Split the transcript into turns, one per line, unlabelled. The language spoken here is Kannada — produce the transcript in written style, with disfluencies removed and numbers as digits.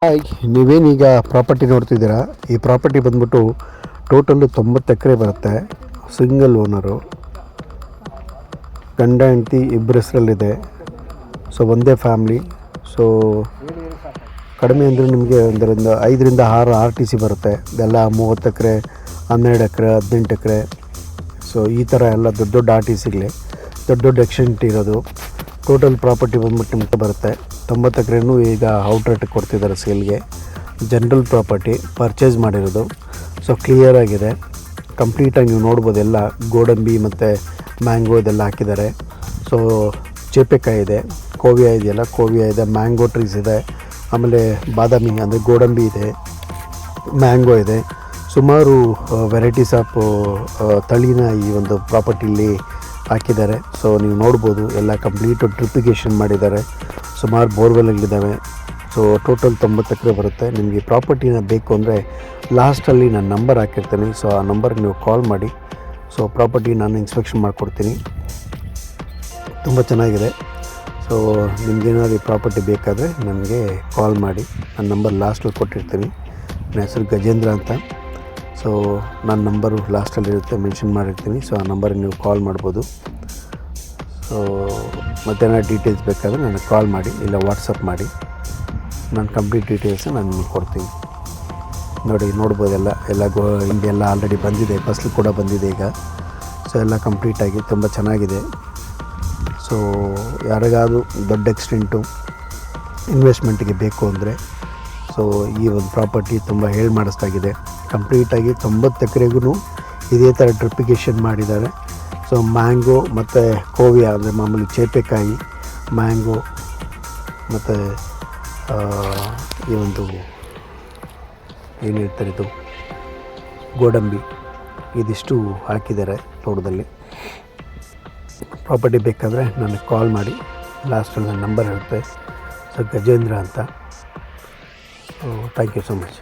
ಹಾಯ್, ನೀವೇನೀಗ ಪ್ರಾಪರ್ಟಿ ನೋಡ್ತಿದ್ದೀರಾ. ಈ ಪ್ರಾಪರ್ಟಿ ಬಂದ್ಬಿಟ್ಟು ಟೋಟಲ್ಲು 90 ಎಕರೆ ಬರುತ್ತೆ. ಸಿಂಗಲ್ ಓನರು, ಗಂಡ ಹೆಂಡತಿ ಇಬ್ಬರ ಹೆಸರಲ್ಲಿದೆ. ಸೊ ಒಂದೇ ಫ್ಯಾಮ್ಲಿ. ಸೊ ಕಡಿಮೆ ಅಂದರೆ ನಿಮಗೆ ಒಂದರಿಂದ 5ರಿಂದ 6 RTC ಬರುತ್ತೆ. ಇದೆಲ್ಲ 30 ಎಕರೆ, 12 ಎಕರೆ, 18 ಎಕರೆ. ಸೊ ಈ ಥರ ಎಲ್ಲ ದೊಡ್ಡ ದೊಡ್ಡ RTCಗಳೇ, ದೊಡ್ಡ ಎಕ್ಸ್ಟೆಂಟ್ ಇರೋದು. ಟೋಟಲ್ ಪ್ರಾಪರ್ಟಿ ಬಂದ್ಬಿಟ್ಟು ನಿಮಗೆ ಬರುತ್ತೆ 90 ಎಕರೆನೂ ಈಗ ಔಟ್ ರೇಟಿಗೆ ಕೊಡ್ತಿದ್ದಾರೆ ಸೇಲ್ಗೆ. ಜನರಲ್ ಪ್ರಾಪರ್ಟಿ ಪರ್ಚೇಸ್ ಮಾಡಿರೋದು. ಸೊ ಕ್ಲಿಯರ್ ಆಗಿದೆ, ಕಂಪ್ಲೀಟಾಗಿ ನೀವು ನೋಡ್ಬೋದು. ಎಲ್ಲ ಗೋಡಂಬಿ ಮತ್ತು ಮ್ಯಾಂಗೋ ಇದೆಲ್ಲ ಹಾಕಿದ್ದಾರೆ. ಸೊ ಚೇಪೆಕಾಯಿ ಇದೆ, ಕೋವಿಯಾ ಇದೆಯಲ್ಲ, ಕೋವಿಯಾ ಇದೆ, ಮ್ಯಾಂಗೋ ಟ್ರೀಸ್ ಇದೆ, ಆಮೇಲೆ ಬಾದಾಮಿ ಅಂದರೆ ಗೋಡಂಬಿ ಇದೆ, ಮ್ಯಾಂಗೋ ಇದೆ. ಸುಮಾರು ವೆರೈಟೀಸ್ ಆಫ್ ತಳಿನ ಈ ಒಂದು ಪ್ರಾಪರ್ಟಿಲಿ ಹಾಕಿದ್ದಾರೆ. ಸೊ ನೀವು ನೋಡ್ಬೋದು, ಎಲ್ಲ ಕಂಪ್ಲೀಟು ಡ್ರಿಪ್ಪಿಗೇಷನ್ ಮಾಡಿದ್ದಾರೆ. ಸುಮಾರು ಬೋರ್ವೆಲ್ಗಳಿದ್ದಾವೆ. ಸೊ ಟೋಟಲ್ 90 ಎಕರೆ ಬರುತ್ತೆ. ನಿಮಗೆ ಪ್ರಾಪರ್ಟಿನ ಬೇಕು ಅಂದರೆ ಲಾಸ್ಟಲ್ಲಿ ನಾನು ನಂಬರ್ ಹಾಕಿರ್ತೀನಿ. ಸೊ ಆ ನಂಬರ್ಗೆ ನೀವು ಕಾಲ್ ಮಾಡಿ. ಸೊ ಪ್ರಾಪರ್ಟಿ ನಾನು ಇನ್ಸ್ಪೆಕ್ಷನ್ ಮಾಡಿಕೊಡ್ತೀನಿ. ತುಂಬ ಚೆನ್ನಾಗಿದೆ. ಸೊ ನಿಮಗೇನಾದ್ರು ಈ ಪ್ರಾಪರ್ಟಿ ಬೇಕಾದರೆ ನನಗೆ ಕಾಲ್ ಮಾಡಿ. ನನ್ನ ನಂಬರ್ ಲಾಸ್ಟಲ್ಲಿ ಕೊಟ್ಟಿರ್ತೀನಿ. ನನ್ನ ಹೆಸರು ಗಜೇಂದ್ರ ಅಂತ. ಸೊ ನನ್ನ ನಂಬರು ಲಾಸ್ಟಲ್ಲಿರುತ್ತೆ, ಮೆನ್ಷನ್ ಮಾಡಿರ್ತೀನಿ. ಸೊ ಆ ನಂಬರಿಗೆ ನೀವು ಕಾಲ್ ಮಾಡ್ಬೋದು. ಸೊ ಮತ್ತೇನಾದ್ರು ಡೀಟೇಲ್ಸ್ ಬೇಕಾದರೆ ನನಗೆ ಕಾಲ್ ಮಾಡಿ, ಇಲ್ಲ ವಾಟ್ಸಪ್ ಮಾಡಿ. ನಾನು ಕಂಪ್ಲೀಟ್ ಡೀಟೇಲ್ಸ್ ನಾನು ನಿಮಗೆ ಕೊಡ್ತೀನಿ. ನೋಡ್ಬೋದೆಲ್ಲ ಹಿಂದೆಲ್ಲ ಆಲ್ರೆಡಿ ಬಂದಿದೆ, ಫಸಲು ಕೂಡ ಬಂದಿದೆ ಈಗ. ಸೊ ಎಲ್ಲ ಕಂಪ್ಲೀಟಾಗಿ ತುಂಬ ಚೆನ್ನಾಗಿದೆ. ಸೊ ಯಾರಿಗಾದರೂ ದೊಡ್ಡ ಎಕ್ಸ್ಟೆಂಟು ಇನ್ವೆಸ್ಟ್ಮೆಂಟಿಗೆ ಬೇಕು ಅಂದರೆ ಸೊ ಈ ಒಂದು ಪ್ರಾಪರ್ಟಿ ತುಂಬ ಮಾಡಿಸ್ತಾಗಿದೆ. ಕಂಪ್ಲೀಟಾಗಿ 90 ಎಕರೆಗೂ ಇದೇ ಥರ ಡ್ರಿಪ್ಪಿಗೇಷನ್ ಮಾಡಿದ್ದಾರೆ. ಸೊ ಮ್ಯಾಂಗೋ ಮತ್ತು ಕೋವಿಯಾ ಅಂದರೆ ಮಾಮೂಲಿ ಚೇಪೆಕಾಯಿ, ಮ್ಯಾಂಗೋ ಮತ್ತು ಈ ಒಂದು ಏನು ಹೇಳ್ತಾರೆ ಇದು ಗೋಡಂಬಿ, ಇದಿಷ್ಟು ಹಾಕಿದ್ದಾರೆ ತೋಟದಲ್ಲಿ. ಪ್ರಾಪರ್ಟಿ ಬೇಕಾದರೆ ನನಗೆ ಕಾಲ್ ಮಾಡಿ. ಲಾಸ್ಟಲ್ಲಿ ನನ್ನ ನಂಬರ್ ಇರುತ್ತೆ. ಸೊ ಗಜೇಂದ್ರ ಅಂತ. Thank you so much.